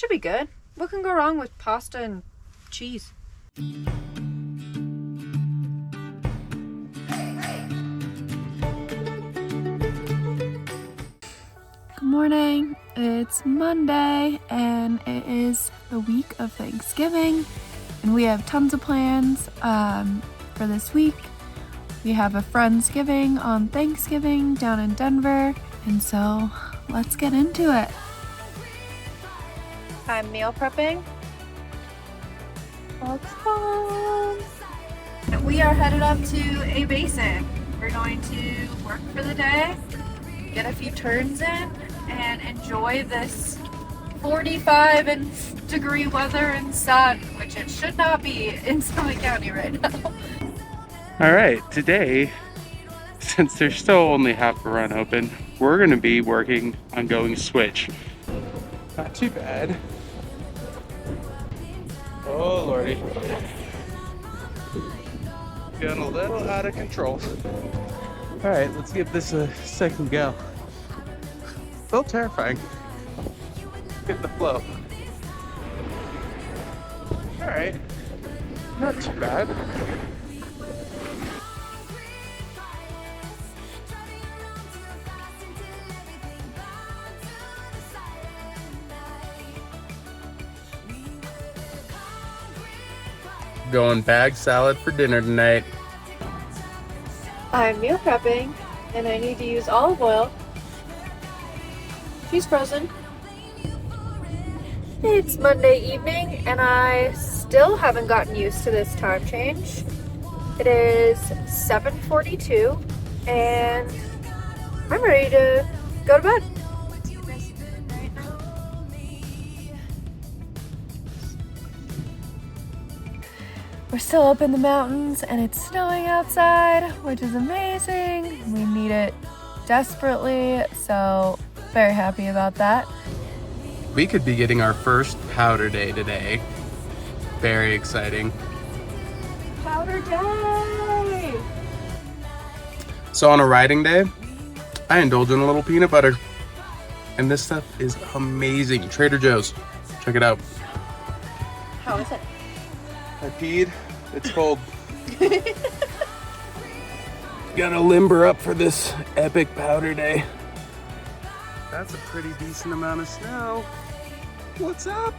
Should be good. What can go wrong with pasta and cheese? Good morning. It's Monday and it is the week of Thanksgiving and we have tons of plans for this week. We have a Friendsgiving on Thanksgiving down in Denver, and so let's get into it. I'm meal prepping. Looks fun. We are headed up to A-Basin. We're going to work for the day, get a few turns in, and enjoy this 45-degree weather and sun, which it should not be in Summit County right now. All right, today, since there's still only half a run open, we're gonna be working on going switch. Not too bad. Oh lordy. Getting a little out of control. All right, let's give this a second go. A little terrifying. Get the flow. All right, not too bad. Going bag salad for dinner tonight. I'm meal prepping and I need to use olive oil. She's frozen. It's Monday evening and I still haven't gotten used to this time change. It is 7:42 and I'm ready to go to bed. We're still up in the mountains and it's snowing outside, which is amazing. We need it desperately, so very happy about that. We could be getting our first powder day today. Very exciting. Powder day! So on a riding day, I indulge in a little peanut butter. And this stuff is amazing. Trader Joe's. Check it out. How is it? I peed. It's cold. Gotta limber up for this epic powder day. That's a pretty decent amount of snow. What's up?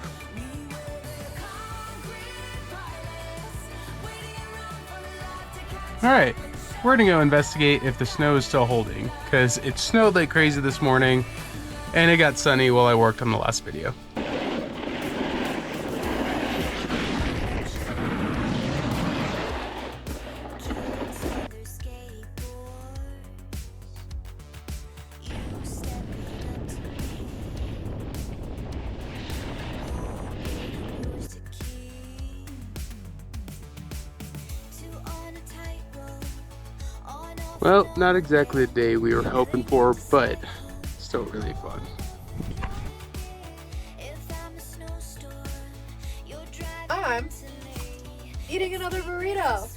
All right, we're gonna go investigate if the snow is still holding, because it snowed like crazy this morning and it got sunny while I worked on the last video. Well, not exactly the day we were hoping for, but still really fun. I'm eating another burrito.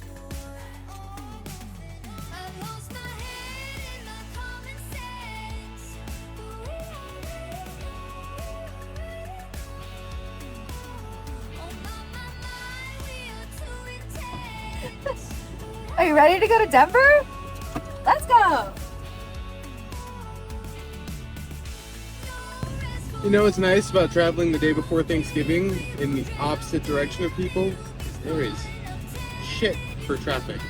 Are you ready to go to Denver? Let's go! You know what's nice about traveling the day before Thanksgiving in the opposite direction of people? There is shit for traffic.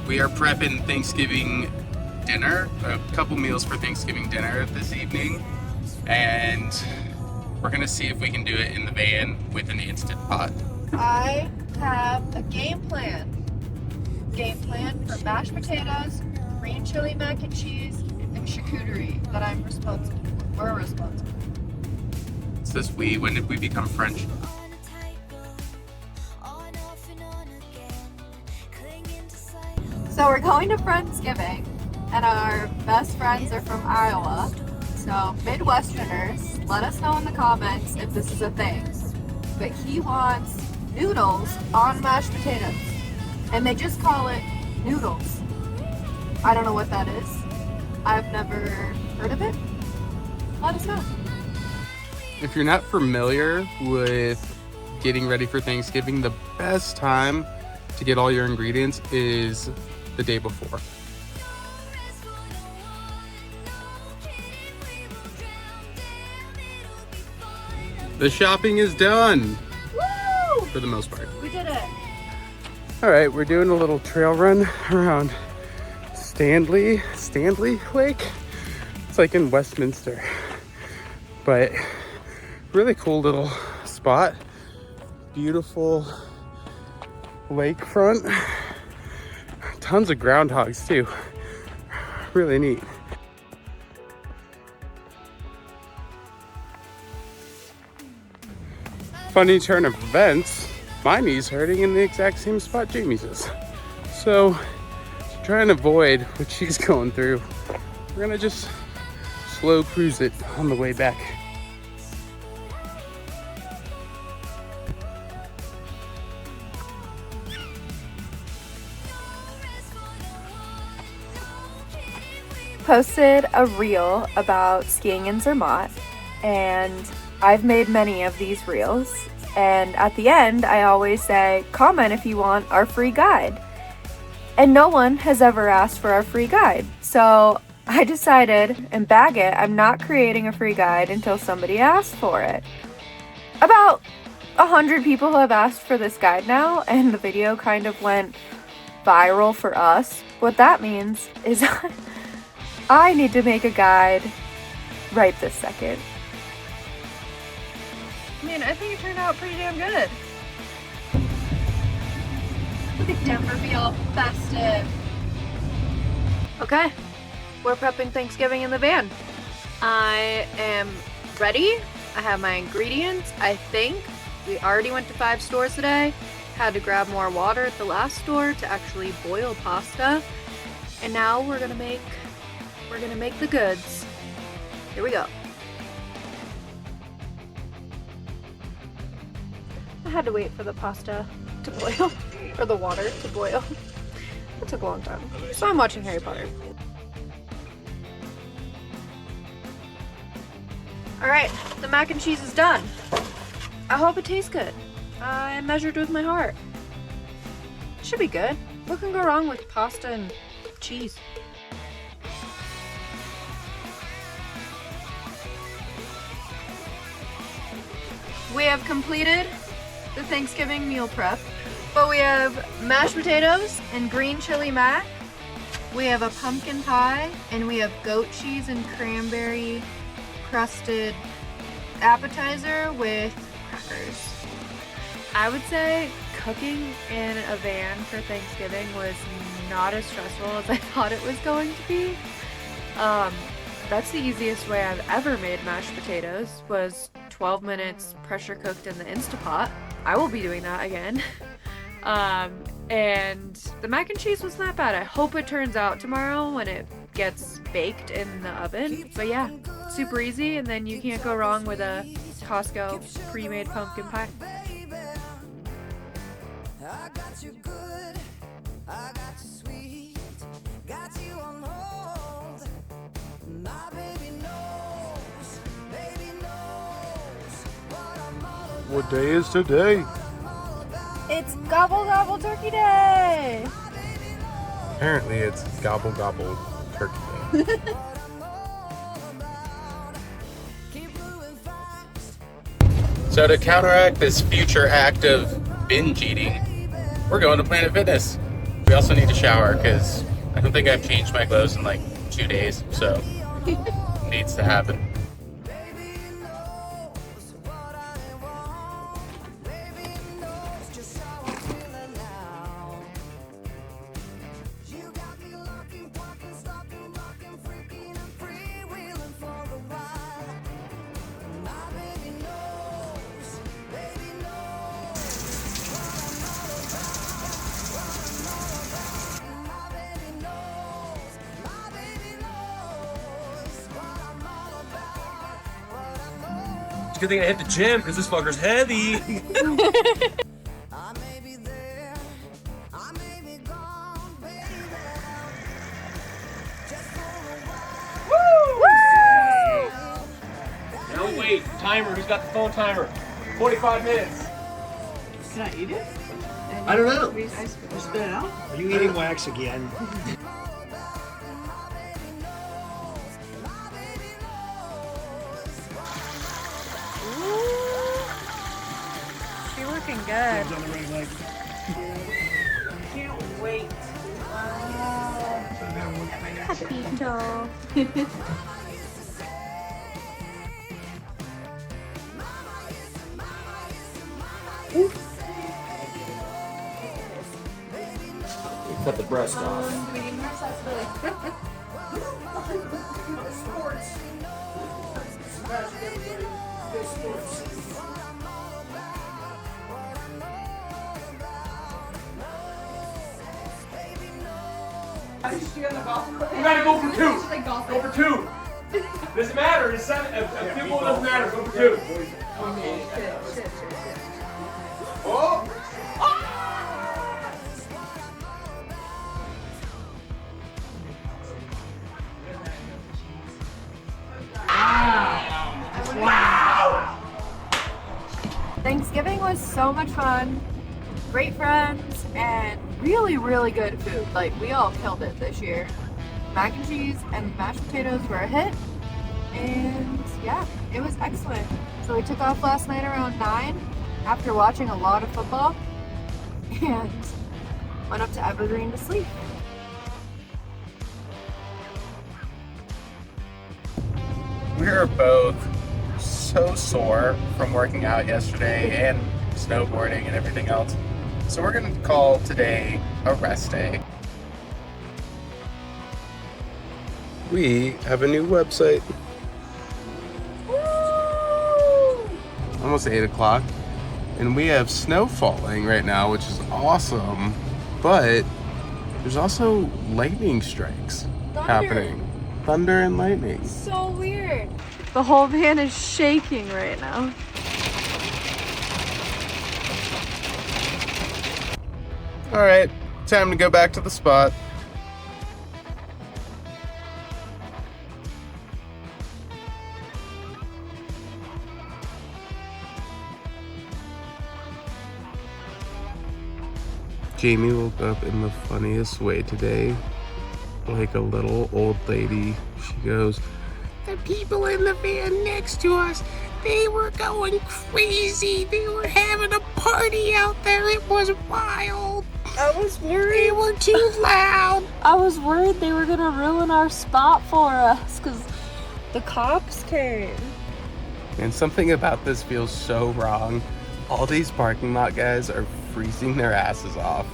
We are prepping Thanksgiving dinner, a couple meals for Thanksgiving dinner this evening, and we're gonna see if we can do it in the van with an Instant Pot. I have a game plan. Game plan for mashed potatoes, green chili mac and cheese, and charcuterie that I'm responsible for. We're responsible. It's this we. When did we become French? So we're going to Friendsgiving, and our best friends are from Iowa. So Midwesterners, let us know in the comments if this is a thing. But he wants noodles on mashed potatoes, and they just call it noodles. I don't know what that is. I've never heard of it. let us know. If you're not familiar with getting ready for Thanksgiving, the best time to get all your ingredients is the day before. The shopping is done. Woo! For the most part. We did it. All right, we're doing a little trail run around Stanley Lake. It's like in Westminster, but really cool little spot. Beautiful lakefront. Tons of groundhogs too. Really neat. Funny turn of events, my knee's hurting in the exact same spot Jamie's is. So to try and avoid what she's going through, we're gonna just slow cruise it on the way back. Posted a reel about skiing in Zermatt, and I've made many of these reels, and at the end I always say, comment if you want our free guide. And no one has ever asked for our free guide. So I decided, and bag it, I'm not creating a free guide until somebody asks for it. About 100 people have asked for this guide now, and the video kind of went viral for us. What that means is I need to make a guide right this second. I mean, I think it turned out pretty damn good. The Denverville festive. Okay, we're prepping Thanksgiving in the van. I am ready. I have my ingredients. I think we already went to 5 stores today. Had to grab more water at the last store to actually boil pasta. And now we're gonna make the goods. Here we go. I had to wait for the pasta to boil, or the water to boil. It took a long time. So I'm watching Harry Potter. Alright, the mac and cheese is done. I hope it tastes good. I measured with my heart. Should be good. What can go wrong with pasta and cheese? We have completed the Thanksgiving meal prep, but we have mashed potatoes and green chili mac. We have a pumpkin pie, and we have goat cheese and cranberry crusted appetizer with crackers. I would say cooking in a van for Thanksgiving was not as stressful as I thought it was going to be. That's the easiest way I've ever made mashed potatoes, was 12 minutes pressure cooked in the Instapot. I will be doing that again. And the mac and cheese was not bad. I hope it turns out tomorrow when it gets baked in the oven. But yeah, super easy, and then you can't go wrong with a Costco pre-made pumpkin pie. I got you good, I got you sweet, got you on hold. My baby knows what I'm all about. What day is today? It's Gobble Gobble Turkey Day! Apparently it's Gobble Gobble Turkey Day. So to counteract this future act of binge eating, we're going to Planet Fitness. We also need to shower because I don't think I've changed my clothes in like 2 days, so needs to happen. Good thing I hit the gym because this fucker's heavy. timer. Who's got the phone timer? 45 minutes. Can I eat it? I don't know. Or spit it out? Are you eating wax again? She looking good. On the right leg. Can't wait. Happy doll. Cut the breast off. You gotta go for two. Go for two. Doesn't matter. It's a field goal doesn't matter. Go for two. Oh. Thanksgiving was so much fun. Great friends and really, really good food. Like, we all killed it this year. Mac and cheese and mashed potatoes were a hit. And yeah, it was excellent. So we took off last night around 9 after watching a lot of football and went up to Evergreen to sleep. We are both so sore from working out yesterday and snowboarding and everything else. So we're going to call today a rest day. We have a new website. Almost 8 o'clock. And we have snow falling right now, which is awesome. But there's also lightning strikes happening. Thunder and lightning. So weird. The whole van is shaking right now. All right, time to go back to the spot. Jamie woke up in the funniest way today, like a little old lady. She goes, "The people in the van next to us, they were going crazy. They were having a party out there. It was wild. I was worried. They were too loud." I was worried they were gonna ruin our spot for us because the cops came. And something about this feels so wrong. All these parking lot guys are freezing their asses off,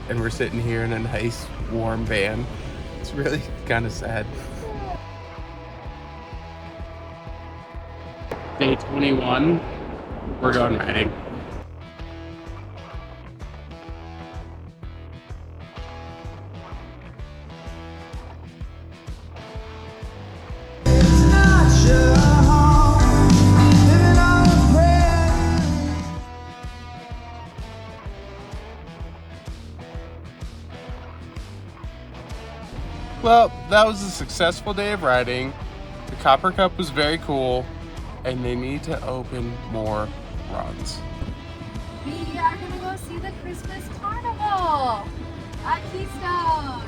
and we're sitting here in a nice, warm van. It's really kind of sad. Day 21, we're going riding. Well, that was a successful day of riding. The Copper Cup was very cool, and they need to open more runs. We are gonna go see the Christmas carnival at Keystone.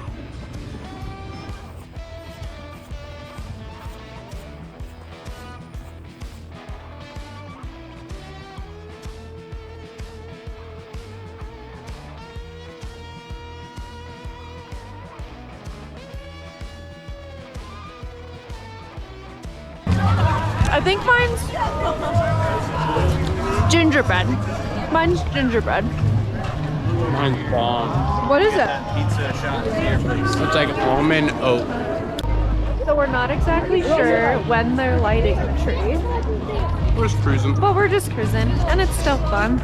I think mine's gingerbread. Mine's gingerbread. Mine's bomb. What is it? It's like almond oat. So we're not exactly sure when they're lighting the tree, We're just cruising. but we're just cruising, and it's still fun.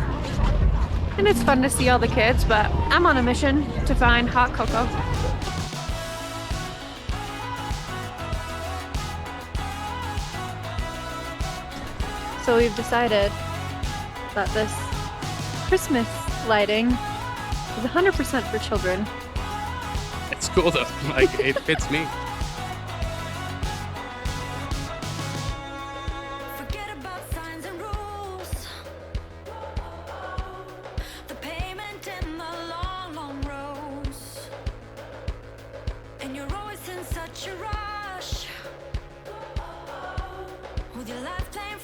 And it's fun to see all the kids, but I'm on a mission to find hot cocoa. So we've decided that this Christmas lighting is 100% for children. It's cool though. Like, it fits me. always in such a rush. With your life playing